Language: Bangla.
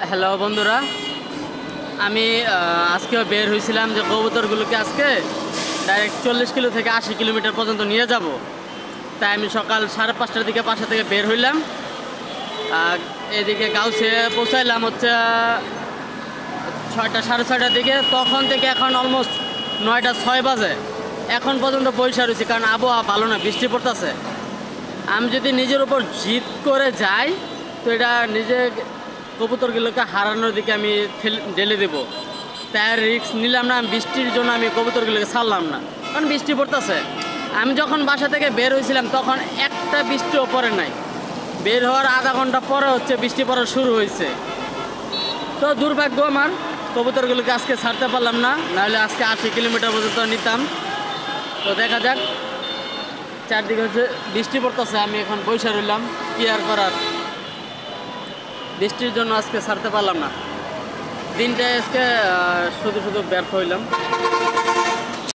হ্যালো বন্ধুরা, আমি আজকেও বের হয়েছিলাম যে কবুতরগুলোকে আজকে ডাইরেক্ট 40 কিলো থেকে 80 কিলোমিটার পর্যন্ত নিয়ে যাব। তাই আমি সকাল 5:30টার দিকে বাসা থেকে বের হইলাম। এদিকে গাউসে পৌঁছাইলাম হচ্ছে 6টা 6:30টার দিকে। তখন থেকে এখন অলমোস্ট 9টা 6 বাজে। এখন পর্যন্ত বৈশা রয়েছি, কারণ আবহাওয়া ভালো না, বৃষ্টি পড়তেছে। আমি যদি নিজের উপর জিদ করে যাই তো এটা নিজে কবুতরগুলোকে হারানোর দিকে আমি ঢেলে দেবো। তাই রিস্ক নিলাম না। বৃষ্টির জন্য আমি কবুতরগুলোকে ছাড়লাম না, কারণ বৃষ্টি পড়তেছে। আমি যখন বাসা থেকে বের হয়েছিলাম তখন একটা বৃষ্টিও পড়ে নাই। বের হওয়ার আধা ঘন্টা পরে হচ্ছে বৃষ্টি পড়া শুরু হয়েছে। তো দুর্ভাগ্য আমার, কবুতরগুলোকে আজকে ছাড়তে পারলাম না, নাহলে আজকে 80 কিলোমিটার পর্যন্ত নিতাম। তো দেখা যাক। চারদিকে হচ্ছে বৃষ্টি পড়তেছে, আমি এখন বসে রইলাম, কি আর করার। বৃষ্টির জন্য আজকে ছাড়তে পারলাম না। দিনটা আজকে শুধু ব্যর্থ হইলাম।